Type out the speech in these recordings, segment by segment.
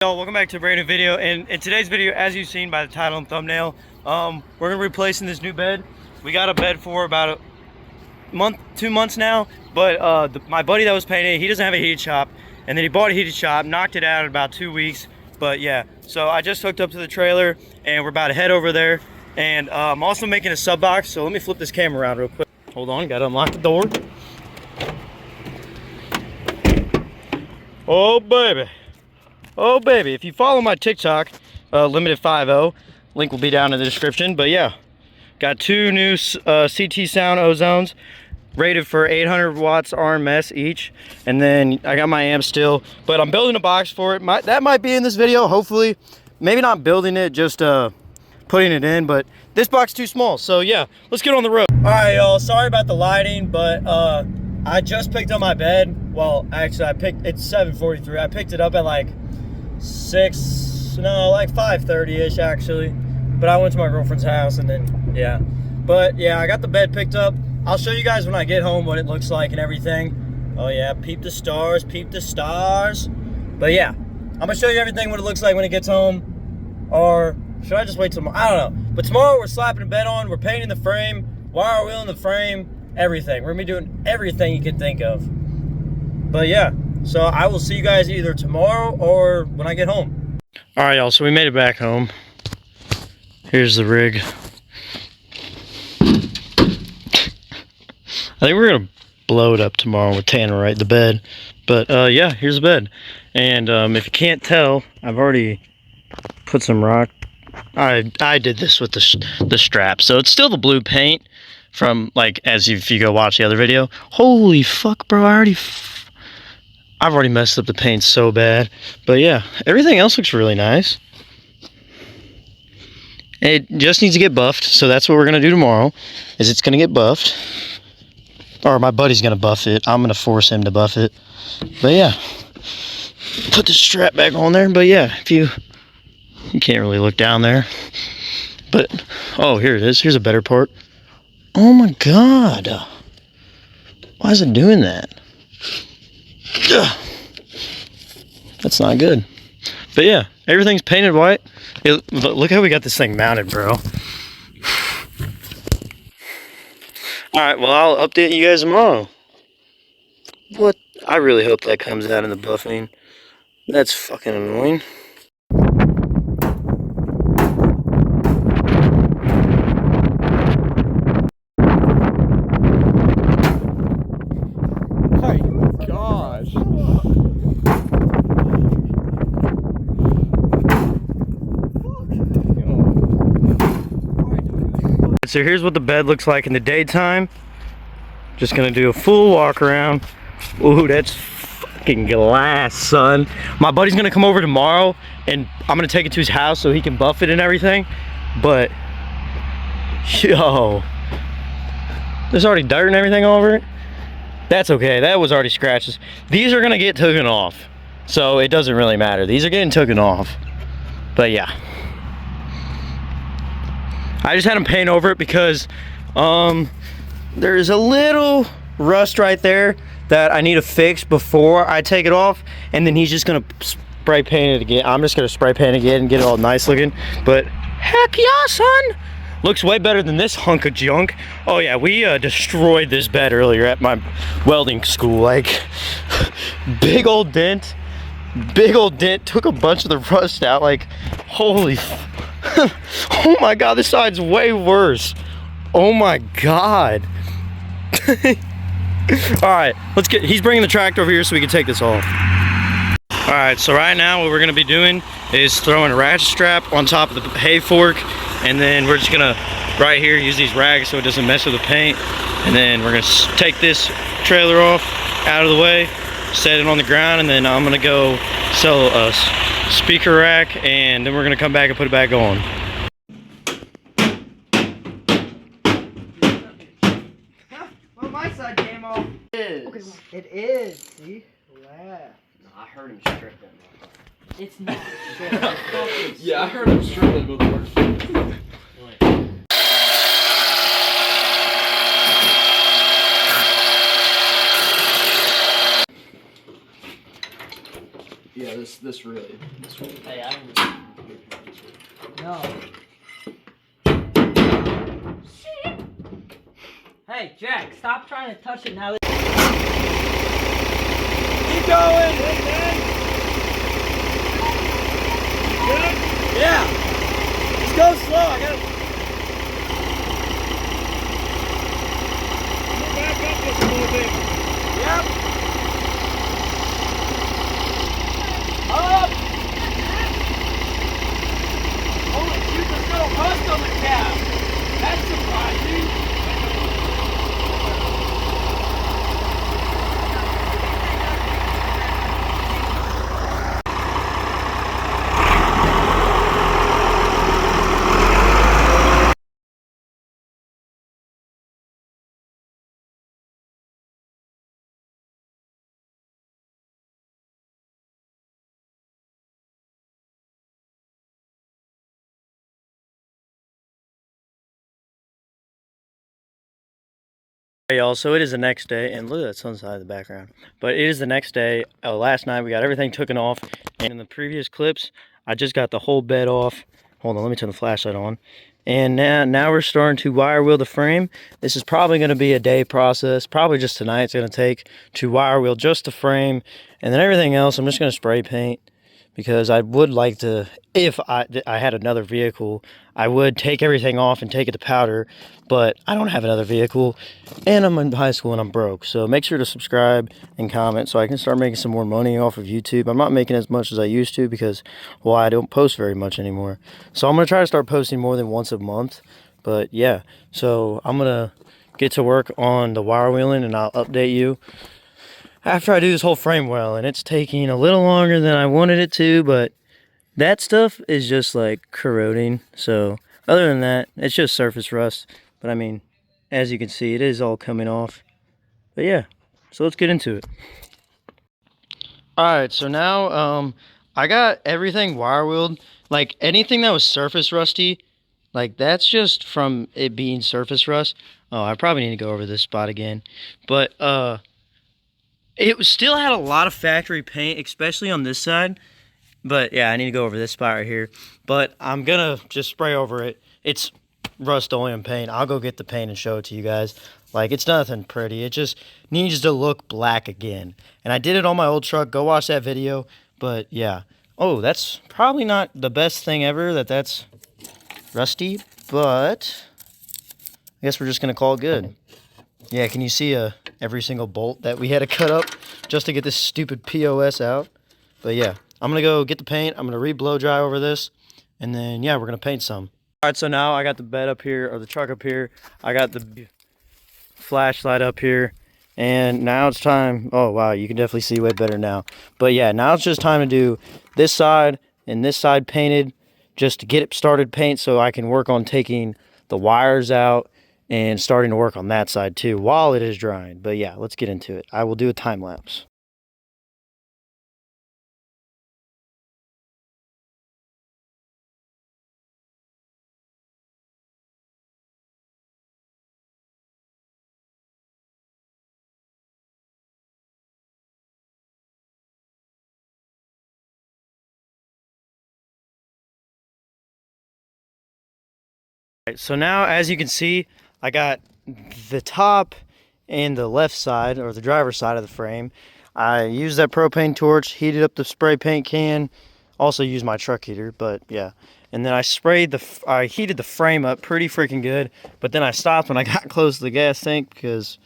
Yo, welcome back to a brand new video, and in today's video, as you've seen by the title and thumbnail, we're gonna be replacing this new bed. We got a bed for about a month, 2 months now, but my buddy that was painting it, he doesn't have a heated shop, and then he bought a heated shop, knocked it out in about 2 weeks. But yeah, so I just hooked up to the trailer, and we're about to head over there, and I'm also making a sub box. So let me flip this camera around real quick. Hold on, gotta unlock the door. Oh baby. Oh baby, if you follow my TikTok, Limited50, link will be down in the description. But yeah, got 2 new CT Sound Ozones, rated for 800 watts RMS each. And then I got my amp still, but I'm building a box for it. That might be in this video, hopefully. Maybe not building it, just putting it in, but this box is too small. So yeah, let's get on the road. All right, y'all, sorry about the lighting, but I just picked up my bed. Well, actually, it's 7:43. I picked it up at like 5:30-ish actually, but I went to my girlfriend's house, and then yeah. But yeah, I got the bed picked up. I'll show you guys when I get home what it looks like and everything. Oh yeah, peep the stars, peep the stars. But yeah, I'm gonna show you everything what it looks like when it gets home. Or should I just wait till tomorrow? I don't know. But tomorrow we're slapping a bed on, we're painting the frame, wire wheeling the frame, everything. We're gonna be doing everything you can think of. But yeah, so I will see you guys either tomorrow or when I get home. All right, y'all, so we made it back home. Here's the rig. I think we're gonna blow it up tomorrow with Tannerite, the bed. But yeah, here's the bed. And if you can't tell, I've already put some rock. I did this with the strap, so it's still the blue paint from, like, as if you go watch the other video. Holy fuck, bro! I've already messed up the paint so bad. But yeah, everything else looks really nice. It just needs to get buffed, so that's what we're gonna do tomorrow. Is it's gonna get buffed, or my buddy's gonna buff it. I'm gonna force him to buff it. But yeah, put the strap back on there. But yeah, if you can't really look down there, but oh, here it is. Here's a better part. Oh my god, why is it doing that? Ugh. That's not good. But yeah, everything's painted white. Look how we got this thing mounted, bro. Alright, well, I'll update you guys tomorrow. What? I really hope that comes out in the buffing. That's fucking annoying. So here's what the bed looks like in the daytime. Just gonna do a full walk around. Ooh, that's fucking glass, son. My buddy's gonna come over tomorrow, and I'm gonna take it to his house so he can buff it and everything. But yo, there's already dirt and everything all over it. That's okay, that was already scratches. These are gonna get taken off, so it doesn't really matter. These are getting taken off. But yeah, I just had him paint over it because there's a little rust right there that I need to fix before I take it off, and then he's just gonna spray paint it again. I'm just gonna spray paint it again and get it all nice looking. But heck yeah, son! Looks way better than this hunk of junk. Oh yeah, we destroyed this bed earlier at my welding school. Like, big old dent, took a bunch of the rust out. Like, holy oh my god, this side's way worse. Oh my god. Alright, he's bringing the tractor over here so we can take this off. Alright, so right now what we're gonna be doing is throwing a ratchet strap on top of the hay fork, and then we're just gonna, right here, use these rags so it doesn't mess with the paint. And then we're gonna take this trailer off out of the way, set it on the ground, and then I'm gonna go sell a speaker rack, and then we're gonna come back and put it back on. Well, my side came off. It is. See? Laugh. No, I heard him strip that motherfucker. It's not strip. Yeah, I heard him strip that motherfucker. Yeah, this this really. This way. Hey, I don't. No. Shit. Hey, Jack, stop trying to touch it now. Keep going. Good? Yeah. Just go slow. I gotta. Back up just a little bit. Yep. Up. Holy shoot, there's no rust on the cab. That's surprising. Hey y'all, so it is the next day, and look at that sunset in the background. But it is the next day. Last night we got everything taken off, and in the previous clips, I just got the whole bed off. Hold on, let me turn the flashlight on. And now we're starting to wire wheel the frame. This is probably going to be a day process. Probably just tonight it's going to take to wire wheel just the frame, and then everything else I'm just going to spray paint. Because I would like to, if I had another vehicle, I would take everything off and take it to powder, but I don't have another vehicle, and I'm in high school and I'm broke. So make sure to subscribe and comment so I can start making some more money off of YouTube. I'm not making as much as I used to because, well, I don't post very much anymore. So I'm going to try to start posting more than once a month, but yeah. So I'm going to get to work on the wire wheeling, and I'll update you after I do this whole frame well, and it's taking a little longer than I wanted it to, but that stuff is just like corroding. So other than that, it's just surface rust. But I mean, as you can see, it is all coming off. But yeah, so let's get into it. All right, so now I got everything wire wheeled. Like anything that was surface rusty, like that's just from it being surface rust. Oh, I probably need to go over this spot again. But it still had a lot of factory paint, especially on this side. But yeah, I need to go over this spot right here. But I'm gonna just spray over it. It's Rust-Oleum paint. I'll go get the paint and show it to you guys. Like, it's nothing pretty. It just needs to look black again. And I did it on my old truck. Go watch that video. But yeah. Oh, that's probably not the best thing ever that's rusty. But I guess we're just gonna call it good. Yeah, can you see every single bolt that we had to cut up just to get this stupid POS out? But yeah, I'm going to go get the paint. I'm going to re-blow dry over this. And then, yeah, we're going to paint some. All right, so now I got the bed up here, or the truck up here. I got the flashlight up here. And now it's time. Oh, wow, you can definitely see way better now. But yeah, now it's just time to do this side and this side painted just to get it started paint so I can work on taking the wires out and starting to work on that side too while it is drying. But yeah, let's get into it. I will do a time lapse. Right, so now, as you can see, I got the top and the left side, or the driver's side of the frame. I used that propane torch, heated up the spray paint can, also used my truck heater, but yeah. And then I heated the frame up pretty freaking good, but then I stopped when I got close to the gas tank because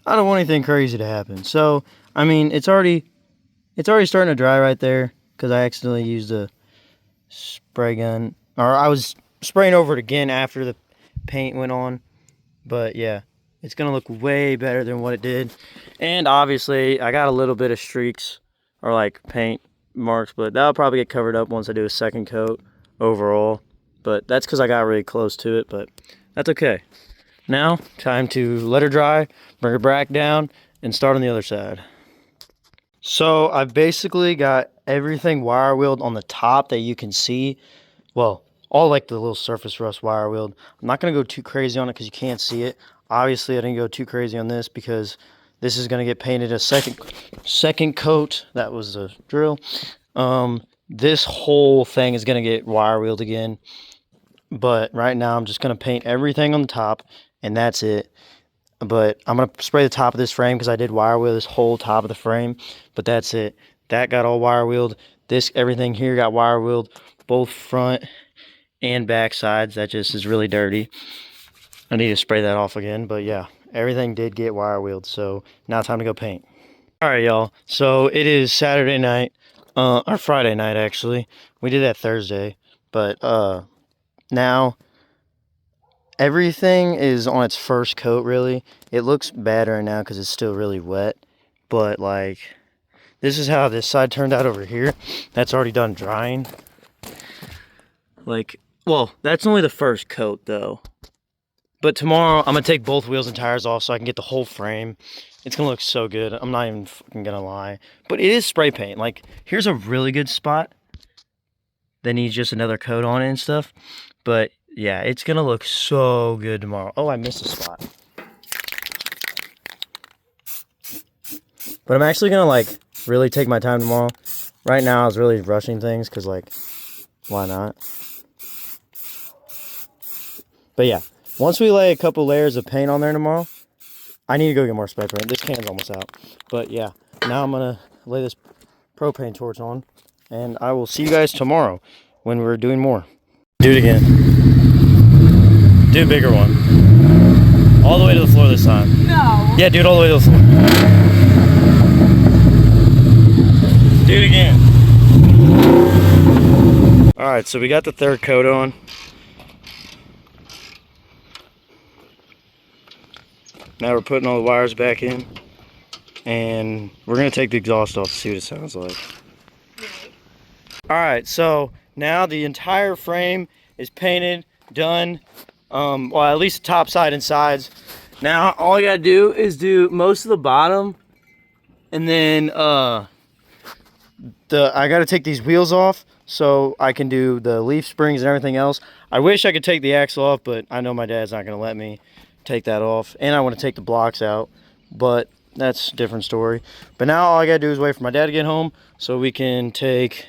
I don't want anything crazy to happen. So, I mean, it's already starting to dry right there because I accidentally used a spray gun, or I was spraying over it again after the paint went on. But yeah, it's gonna look way better than what it did. And obviously I got a little bit of streaks or like paint marks, but that'll probably get covered up once I do a second coat overall. But that's because I got really close to it, but that's okay. Now time to let her dry, bring her back down, and start on the other side. So I've basically got everything wire wheeled on the top that you can see. Well, all like the little surface rust wire wheeled. I'm not going to go too crazy on it because you can't see it. Obviously, I didn't go too crazy on this because this is going to get painted a second coat. That was the drill. this whole thing is going to get wire wheeled again. But right now I'm just going to paint everything on the top, and that's it. But I'm going to spray the top of this frame because I did wire wheel this whole top of the frame. But that's it. That got all wire wheeled. This, everything here got wire wheeled. Both front and back sides. That just is really dirty. I need to spray that off again. But yeah, everything did get wire wheeled. So now time to go paint. Alright, y'all. So it is Saturday night. Or Friday night, actually. We did that Thursday. But now everything is on its first coat, really. It looks bad right now because it's still really wet. But like, this is how this side turned out over here. That's already done drying. Like, well, that's only the first coat though. But tomorrow I'm gonna take both wheels and tires off so I can get the whole frame. It's gonna look so good. I'm not even fucking gonna lie. But it is spray paint. Like, here's a really good spot that needs just another coat on it and stuff. But yeah, it's gonna look so good tomorrow. Oh, I missed a spot. But I'm actually gonna like really take my time tomorrow. Right now I was really rushing things because like, why not? But yeah, once we lay a couple layers of paint on there tomorrow, I need to go get more spray paint. This can's almost out. But yeah, now I'm gonna lay this propane torch on, and I will see you guys tomorrow when we're doing more. Do it again. Do a bigger one. All the way to the floor this time. No. Yeah, do it all the way to the floor. Do it again. Alright, so we got the third coat on. Now we're putting all the wires back in. And we're going to take the exhaust off to see what it sounds like. Alright, so now the entire frame is painted, done. Well, at least the top side and sides. Now all I gotta do is do most of the bottom, and then I gotta take these wheels off so I can do the leaf springs and everything else. I wish I could take the axle off, but I know my dad's not gonna let me take that off, and I want to take the blocks out, but that's a different story. But now all I gotta do is wait for my dad to get home so we can take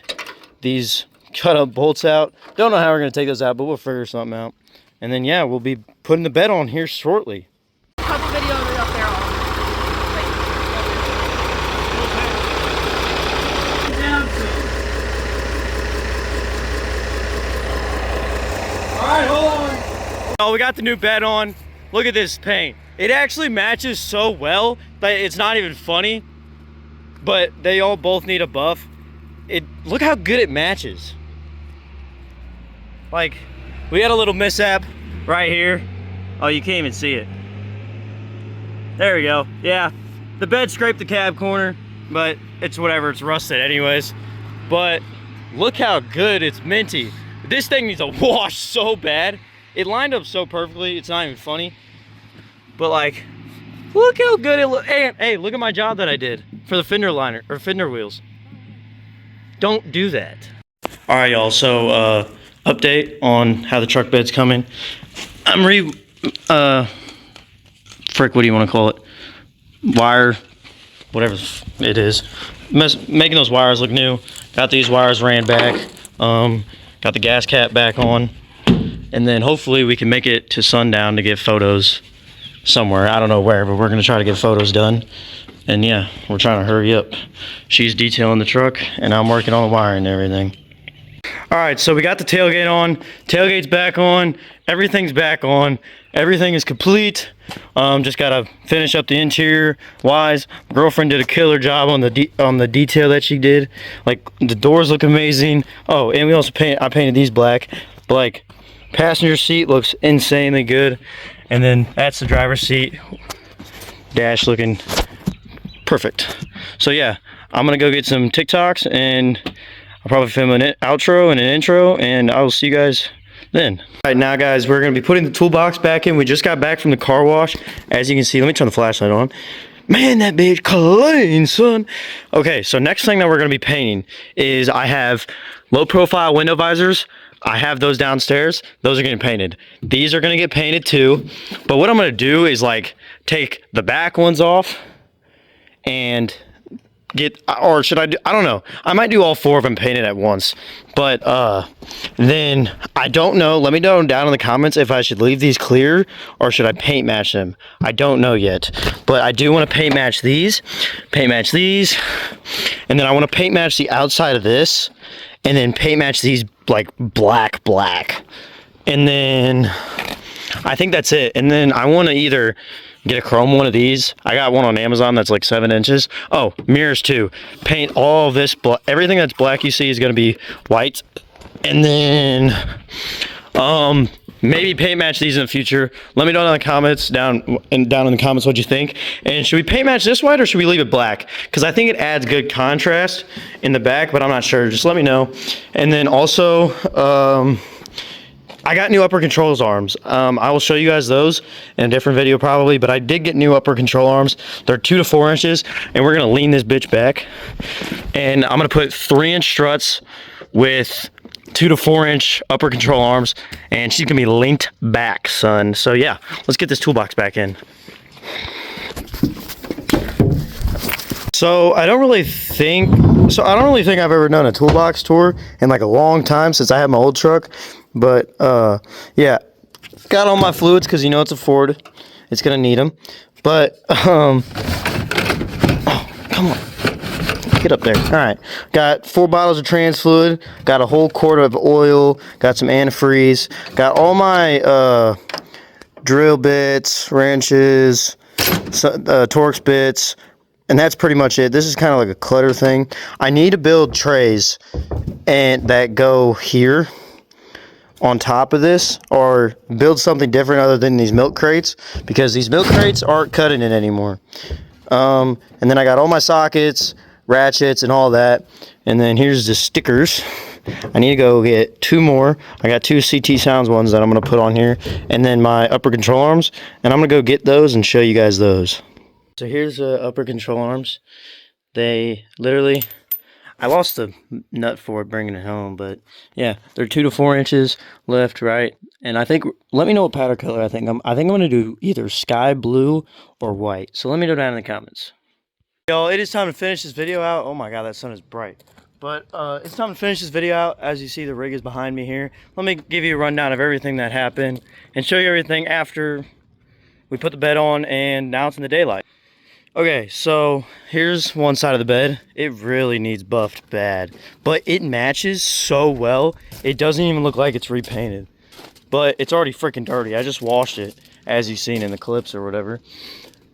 these cut up bolts out. Don't know how we're gonna take those out, but we'll figure something out. And then yeah, we'll be putting the bed on here shortly. A couple videos up there on. Alright, hold on. Oh, we got the new bed on. Look at this paint. It actually matches so well that it's not even funny. But they all both need a buff. Look how good it matches. Like, we had a little mishap right here. Oh, you can't even see it. There we go. Yeah, the bed scraped the cab corner, but it's whatever, it's rusted anyways. But look how good it's minty. This thing needs a wash so bad. It lined up so perfectly, it's not even funny. But like, look how good it looks. Hey, look at my job that I did for the fender liner, or fender wheels. Don't do that. All right, y'all, so update on how the truck bed's coming. I'm frick, what do you want to call it? Wire, whatever it is. Making those wires look new. Got these wires ran back. Got the gas cap back on. And then hopefully we can make it to sundown to get photos somewhere. I don't know where, but we're going to try to get photos done. And yeah, we're trying to hurry up. She's detailing the truck, and I'm working on the wiring and everything. Alright, so we got the tailgate on. Tailgate's back on. Everything's back on. Everything is complete. Just gotta finish up the interior wise. My girlfriend did a killer job on the detail that she did. Like, the doors look amazing. Oh, and we also I painted these black. But like, passenger seat looks insanely good. And then that's the driver's seat. Dash looking perfect. So yeah, I'm gonna go get some TikToks, and I'll probably film an outro and an intro, and I will see you guys then. All right, now guys, we're gonna be putting the toolbox back in. We just got back from the car wash. As you can see, let me turn the flashlight on. Man, that bitch clean, son. Okay, so next thing that we're gonna be painting is I have low profile window visors. I have those downstairs. Those are getting painted. These are gonna get painted too. But what I'm gonna do is like take the back ones off and get, or should I do, I don't know. I might do all 4 of them painted at once. But then I don't know. Let me know down in the comments if I should leave these clear or should I paint match them. I don't know yet. But I do want to paint match these, and then I want to paint match the outside of this, and then paint match these like black. And then I think that's it. And then I want to either get a chrome one of these. I got one on Amazon that's like 7 inches. Oh, mirrors too. Paint all this everything that's black you see is going to be white. And then maybe paint match these in the future. Let me know in the comments down in the comments what you think. And should we paint match this white or should we leave it black? Because I think it adds good contrast in the back, but I'm not sure. Just let me know. And then also I got new upper controls arms. I will show you guys those in a different video probably, but I did get new upper control arms. They're 2 to 4 inches, and we're gonna lean this bitch back. And I'm gonna put 3-inch struts with 2 to 4 inch upper control arms, and she's gonna be linked back, son. So yeah, let's get this toolbox back in. So I don't really think I've ever done a toolbox tour in like a long time since I had my old truck. But yeah, got all my fluids because you know it's a Ford. It's gonna need them. But oh, come on, get up there. All right, got 4 bottles of trans fluid. Got a whole quart of oil. Got some antifreeze. Got all my drill bits, wrenches, Torx bits. And that's pretty much it. This is kind of like a clutter thing. I need to build trays and that go here on top of this, or build something different other than these milk crates, because these milk crates aren't cutting it anymore. And then I got all my sockets, ratchets, and all that. And then here's the stickers. I need to go get 2 more. I got 2 CT Sounds ones that I'm going to put on here, and then my upper control arms, and I'm going to go get those and show you guys those. So here's the upper control arms. They literally, I lost the nut for it bringing it home, but yeah, they're 2 to 4 inches left, right, and I think, let me know what powder color I think I'm going to do either sky blue or white. So let me know down in the comments. Y'all, it is time to finish this video out. Oh my god, that sun is bright. But it's time to finish this video out. As you see, the rig is behind me here. Let me give you a rundown of everything that happened and show you everything after we put the bed on and now it's in the daylight. Okay, so here's one side of the bed. It really needs buffed bad, but it matches so well. It doesn't even look like it's repainted, but it's already freaking dirty. I just washed it, as you've seen in the clips or whatever.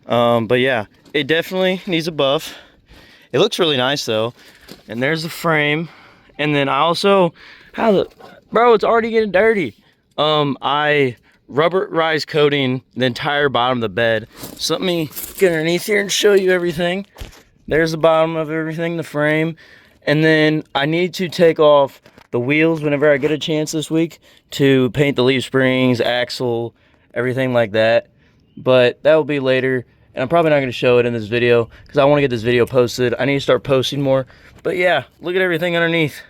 But yeah, it definitely needs a buff. It looks really nice though. And there's the frame. And then I also, bro, it's already getting dirty. I rubberized coating the entire bottom of the bed. So let me get underneath here and show you everything. There's the bottom of everything, the frame. And then I need to take off the wheels whenever I get a chance this week to paint the leaf springs, axle, everything like that. But that will be later. And I'm probably not going to show it in this video because I want to get this video posted. I need to start posting more. But yeah, look at everything underneath.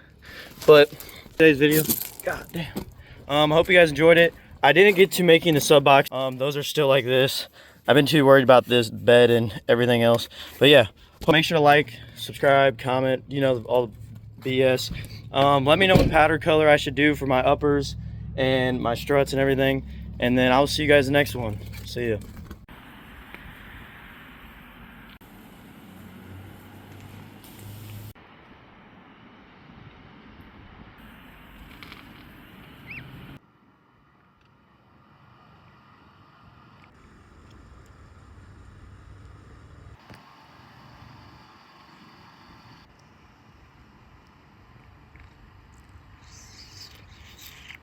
But today's video, god damn. I hope you guys enjoyed it. I didn't get to making the sub box. Those are still like this. I've been too worried about this bed and everything else. But yeah, make sure to like, subscribe, comment, you know, all the BS. Let me know what powder color I should do for my uppers and my struts and everything. And then I'll see you guys in the next one. See ya.